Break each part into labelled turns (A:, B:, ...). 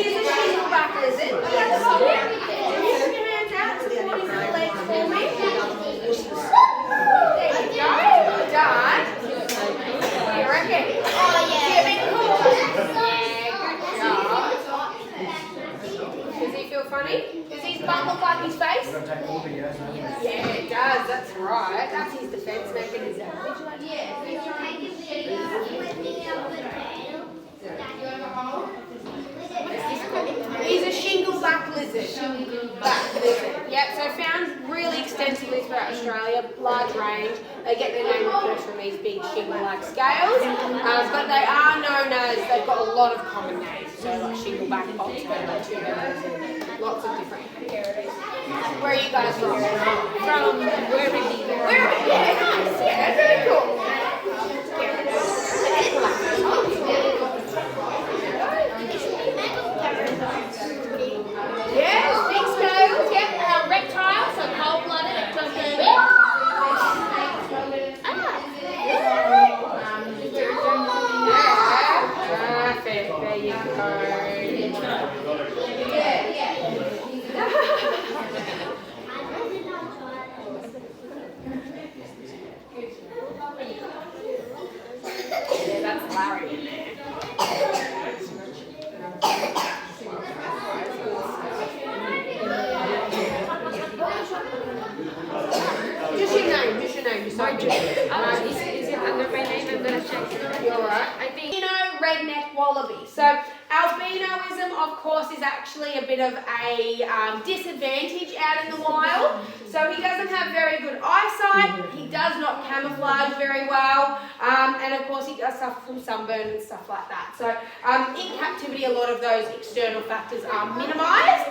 A: is a shingleback lizard. Put your hands out, support his legs for me. There you go. Done. What do you reckon? Oh, yeah. Is he a bit cool? Does he feel funny? Does his bum look like his face? Yeah, it does. That's right. That's his defense mechanism. He's a shingleback lizard. Yep, so found really extensively throughout Australia, large range. They get their name, of course, from these big shingle-like scales, but they are known as, they've got a lot of common names, so like shingleback, oxbird, tuberose, lots of different varieties. Where are you guys from? From Warrnambool. Yeah, nice. Yeah, very cool. Yes, big scales, yep, reptile, so cold-blooded, ectothermic. Perfect, there you go. Yeah, that's Larry in there. Just your name, just so
B: Is it under my name? I'm going to check it.
A: You're right. I think redneck wallaby. So albinoism, of course, is actually a bit of a disadvantage out in the wild. So he doesn't have very good eyesight. He does not camouflage very well, and of course he does suffer from sunburn and stuff like that. So in captivity, a lot of those external factors are minimised.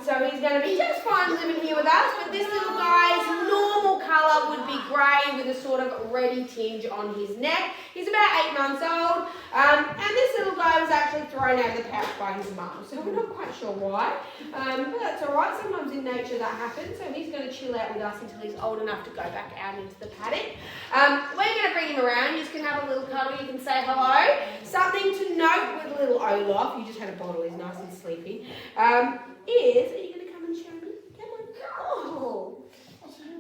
A: So he's going to be just fine living here with us. But this little guy's normal colour would be grey with a sort of reddy tinge on his neck. He's about 8 months old, and this little guy was actually thrown out of the pouch by his mum, so we're not quite sure why, but that's alright. Sometimes in nature that happens, so he's going to chill out with us until he's old enough to go back out into the paddock. We're going to bring him around. You can have a little cuddle, you can say hello. Something to note with little Olaf, he just had a bottle, he's nice and sleepy, is, are you going to come and show me? Come on. Oh.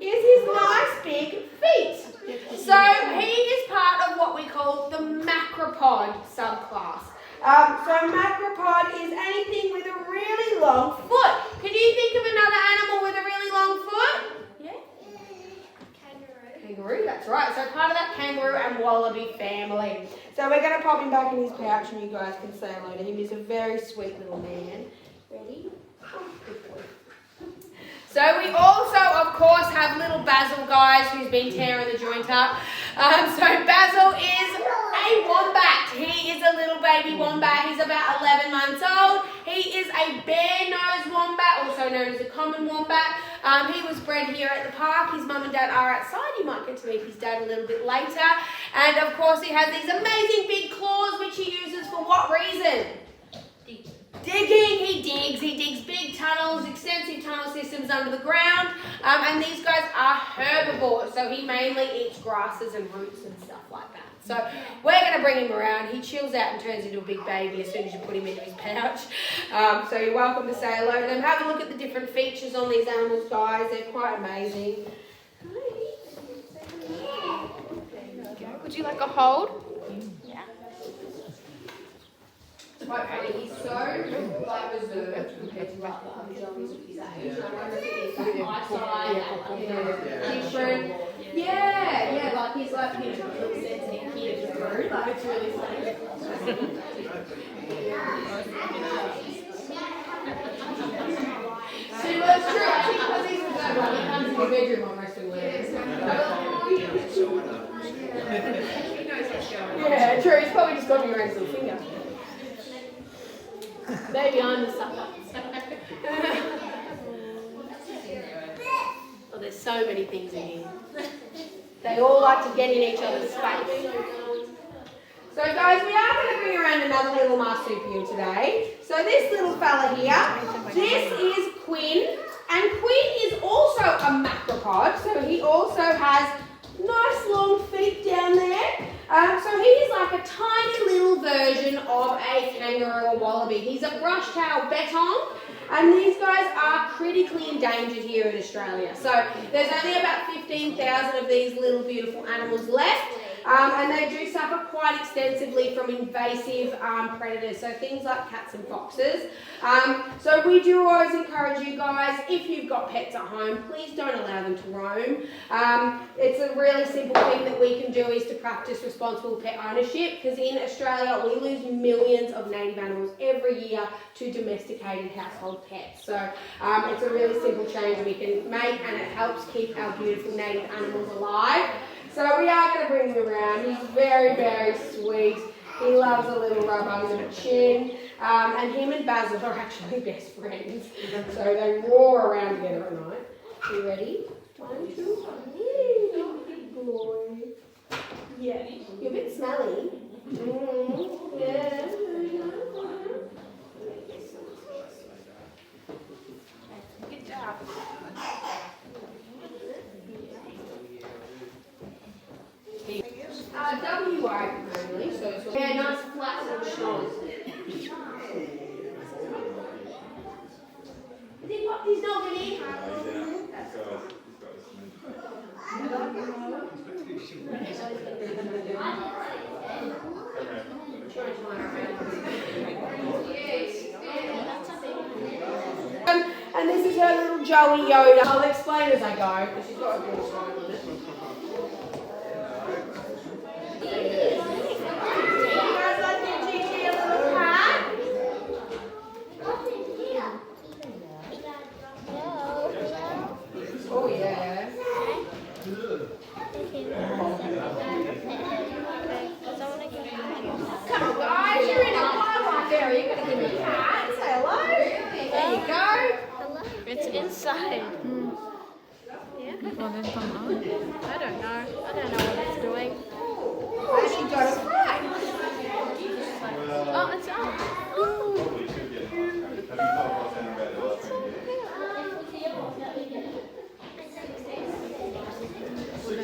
A: Is his nice big feet. So he is part of what we call the macropod subclass. So macropod is anything with a really long foot. Can you think of another animal with a really long foot? Yeah? Kangaroo, that's right. So part of that kangaroo and wallaby family. So we're going to pop him back in his pouch and you guys can say hello to him. He's a very sweet little man. Ready? Oh, good boy. So we also, of course, have little Basil, guys, who's been tearing the joint up. So Basil is a wombat. He is a little baby wombat. He's about 11 months old. He is a bare-nosed wombat, also known as a common wombat. He was bred here at the park. His mum and dad are outside. You might get to meet his dad a little bit later. And, of course, he has these amazing big claws, which he uses for what reason? Digging. He digs big tunnels, extensive tunnel systems under the ground, and these guys are herbivores, so he mainly eats grasses and roots and stuff like that. So we're going to bring him around. He chills out and turns into a big baby as soon as you put him into his pouch. So you're welcome to say hello to them. Have a look at the different features on these animals, guys. They're quite amazing. Would you like a hold? Yeah. Quite funny. He's so reserved compared to other jollies with his age. Eyesight, different. Yeah, like he's like a little sensitive kid just grew. Like it's really funny. So that's true. Actually, because he's reserved, like he comes in the bedroom almost and wears. Yeah, true. He's probably just got me around his little finger. Maybe I'm the sucker. Well, there's so many things in here. They all like to get in each other's face. So guys, we are going to bring around another little marsupial today. So this little fella here, this is Quinn. And Quinn is also a macropod. So he also has nice long feet down there. So he is like a tiny little version of a kangaroo or wallaby. He's a brush-tailed bettong, and these guys are critically endangered here in Australia. So there's only about 15,000 of these little beautiful animals left. And they do suffer quite extensively from invasive predators, so things like cats and foxes. So we do always encourage you guys, if you've got pets at home, please don't allow them to roam. It's a really simple thing that we can do is to practice responsible pet ownership, because in Australia we lose millions of native animals every year to domesticated household pets. So it's a really simple change we can make, and it helps keep our beautiful native animals alive. So we are going to bring him around. He's very, very sweet. He loves a little rub under the chin. And him and Basil are actually best friends. So they roar around together at night. You ready? 1, 2, 3. Good boy. Yeah. You're a bit smelly. Yeah. Good job. WA only, so it's nice flat and strong. Has he popped his noggin in? And this is her little Joey Yoda. I'll explain as I go, because she's got a good sign on it. Oh yeah. Come on guys, you're in a pile right there. You're going to give me a cat. Say hello. There you go.
B: Hello. It's inside. Yeah?
C: Well, then come on.
B: I don't know. I don't know what it's doing.
A: Oh, she got a fright.
B: Oh, it's up.
A: Do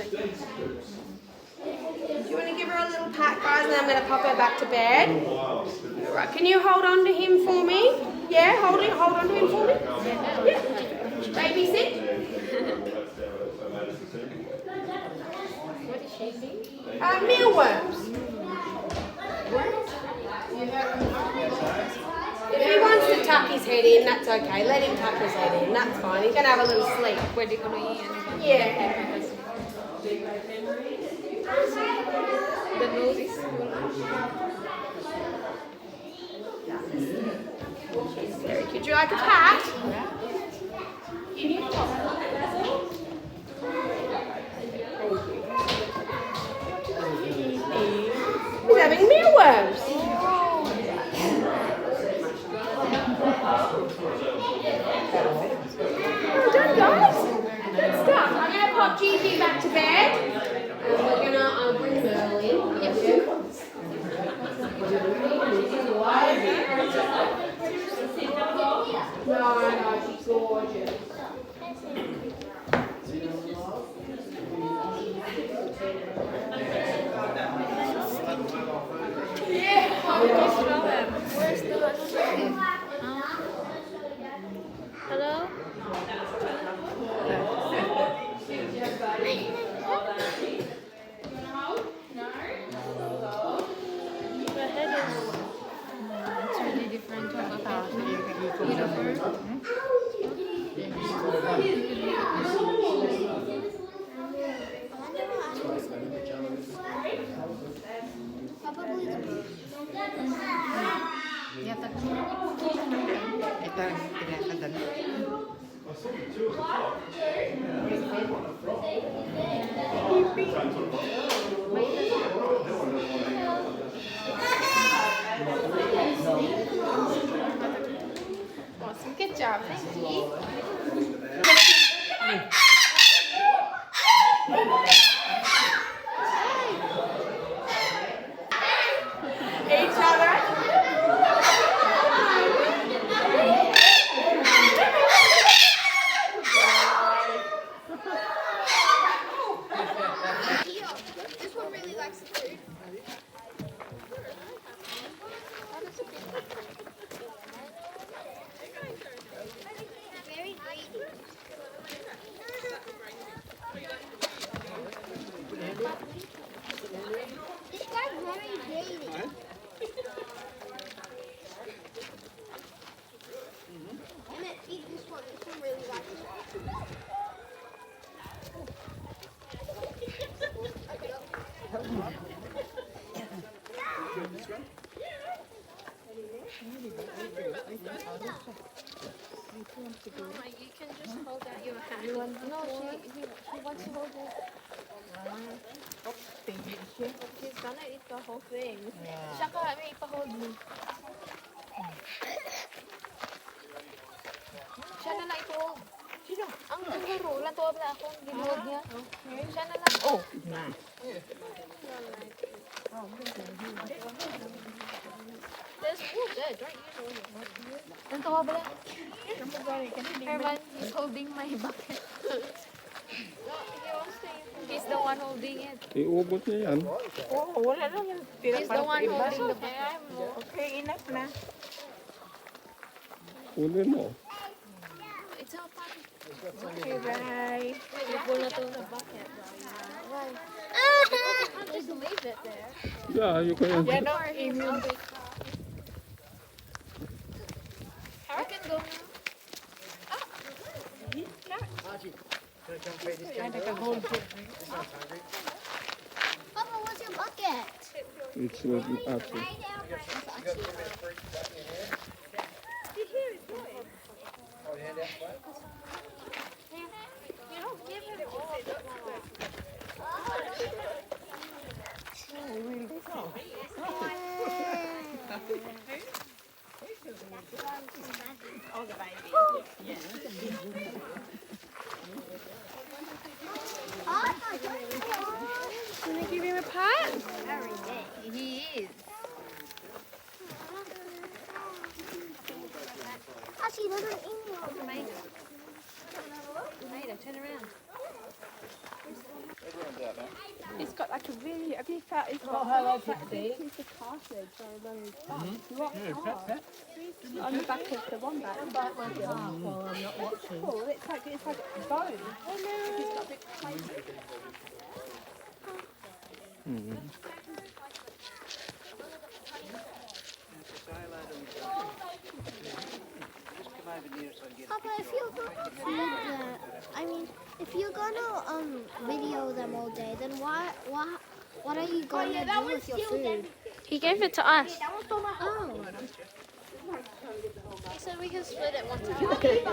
A: you want to give her a little pat, guys, and then I'm going to pop her back to bed? Right, can you hold on to him for me? Yeah, hold on to him for me? Yeah. Baby sit.
B: What is she eating?
A: Mealworms. If he wants to tuck his head in, that's okay. Let him tuck his head in. That's fine. He's going to have a little sleep.
B: Where are you going to eat anything?
A: Yeah.
B: The nose is
A: Very cute. Do you like a pat? Can you He's having mealworms. Well done, guys. Good stuff. I'm going to pop Gigi back to bed. And we're going to bring Merle in. No, she's gorgeous.
B: Where's the husband? Hello? The head is...
C: It's really different from the house. Ya tak. Ito tinakad na.
B: Awesome. Good job. Thank you.
A: Each other.
D: This one really likes the food.
B: Like, you can just hold out your hand. No, she wants to hold it. She's gonna eat the whole thing. Siya ka, may ipa-hold mo. Siya na lang ito. Sino? Ang kangaroo. Latuwab na ako. Ginhold niya. Siya na lang.
C: Oh, na.
B: There's wood there. Don't use all your wood. Latuwab na. Herman, he's holding my bucket. No, he wants to use. He's the one holding it.
D: Iubot niya yan.
C: Oo, wala lang yan. Tira
B: He's
C: para
B: the
C: sa
B: one
C: iba.
B: holding the bucket.
C: Okay, enough na.
D: Kunin mo.
B: It's our party.
C: Okay, bye.
B: Wait, you pull it on the bucket. Why? You can't just leave it there.
D: Yeah, you can.
C: Yan o, immune.
B: I can go now.
C: Ay, naka-hold it.
E: Papa, what's your bucket?
D: It's with apple.
B: You don't give him all of it.
C: Can I give him a pat?
B: He is.
E: Actually, doesn't eat me.
B: Maida, turn around.
F: It's got like a really, have you felt it's got a piece of cartilage on his back. On the back of the one back.
C: Well, I'm not watching.
F: Cool, it's like bone. It's got a big plate.
E: Papa, if you're gonna feed them, I mean, if you're gonna video them all day, then what are you gonna do with your food?
B: He gave it to us.
E: Oh,
B: He said we can split it one time.
E: okay.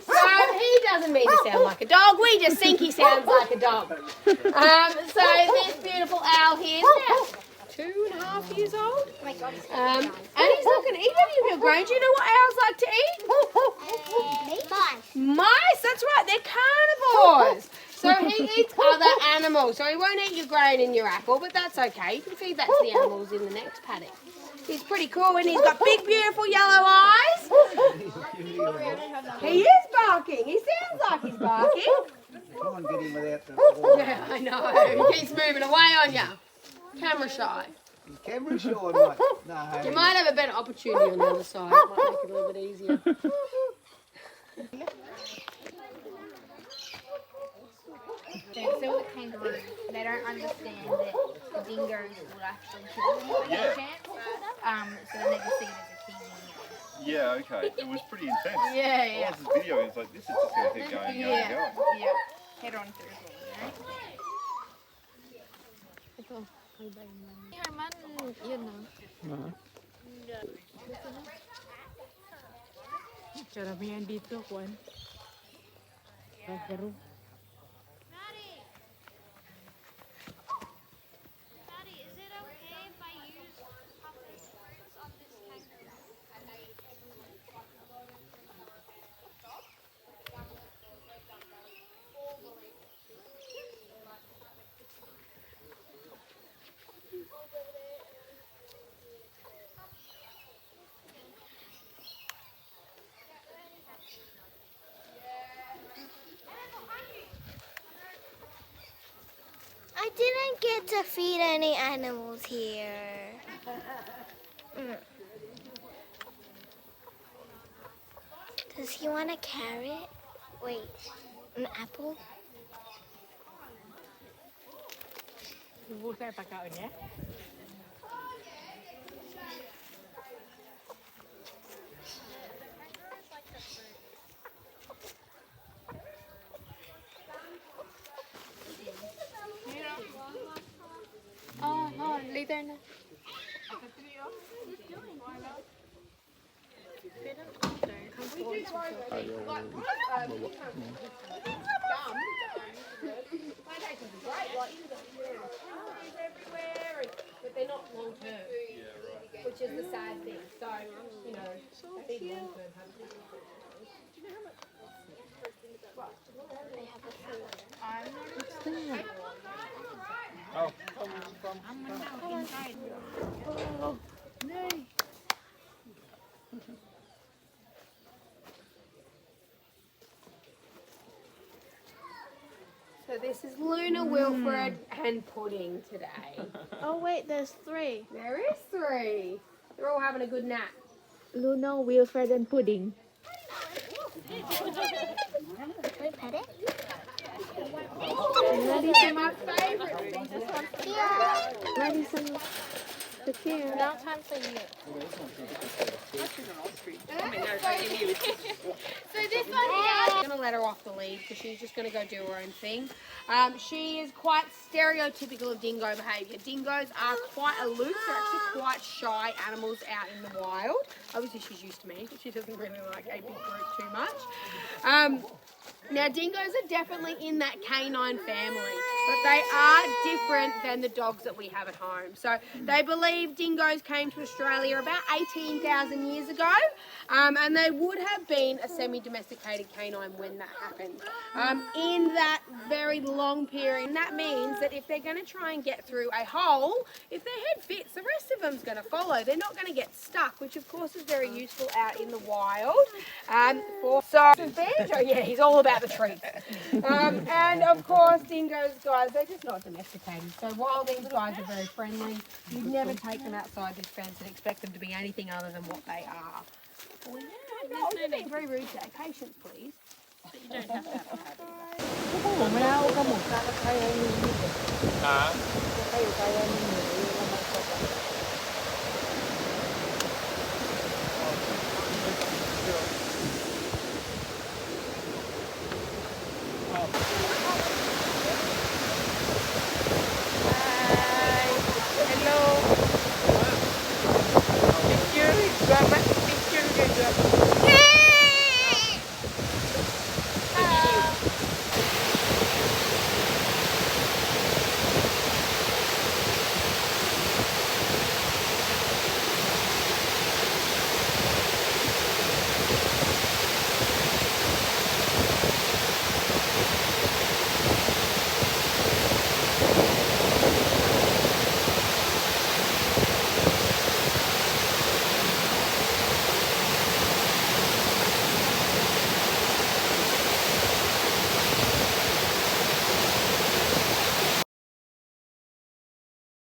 A: So he doesn't mean to sound like a dog. We just think he sounds like a dog. So this beautiful owl here is now 2.5 years old. And he's not going to eat any of your grain. Do you know what owls like to eat? Mice. That's right. They're carnivores. So he eats other animals. So he won't eat your grain and your apple, but that's okay. You can feed that to the animals in the next paddock. He's pretty cool, and he's got big, beautiful yellow eyes. He is barking. He sounds like he's barking.
G: Come on, get him without the
A: Yeah, I know. He keeps moving away on you. Camera shy.
G: camera shy, mate. No.
A: You might have a better opportunity on the other side. It might make it a little bit easier.
H: So with kangaroos, they don't understand that the dingoes will actually kill them if they get a chance. So they never see it as a king.
I: Yeah, okay. It was pretty intense.
A: Yeah,
I: I watched this video, it's like, this is just going to keep going and going and going.
H: Yeah. Head on through as well, you know?
B: Herman, yun na.
C: Karamihan dito, Juan. Kangaroo.
B: Is it okay if I use Hopkins on this kangaroo?
E: I didn't get to feed any animals here. Does he want a carrot? Wait, an apple?
C: Subo sa pagkaon niya.
B: Đi there now.
A: Everywhere, but they're not long term, which is the sad thing. So, you know, I think long term have So this is Luna, Wilfred, and Pudding today.
F: Oh wait, there's 3.
A: There is 3. They're all having a good nap.
F: Luna, Wilfred, and Pudding.
A: They're my favourite.
F: Madison, the cute.
B: Now time for you.
A: So this one here, I'm going to let her off the lead because she's just going to go do her own thing. She is quite stereotypical of dingo behaviour. Dingoes are quite aloof. They're actually quite shy animals out in the wild. Obviously she's used to me, but she doesn't really like a big group too much. Now, dingoes are definitely in that canine family, but they are different than the dogs that we have at home. So they believe dingoes came to Australia about 18,000 years ago, and they would have been a semi-domesticated canine when that happened. In that very long period, and that means that if they're going to try and get through a hole, if their head fits, the rest of them's going to follow. They're not going to get stuck, which of course is very useful out in the wild. Banjo, yeah, he's all about the treats. And of course, dingoes, guys, they're just not domesticated. So while these guys are very friendly, you'd never take them outside this fence and expect them to be anything other than what they are. Well, yeah, no, you're being very rude today. Patience, please. But you don't have to have a habit.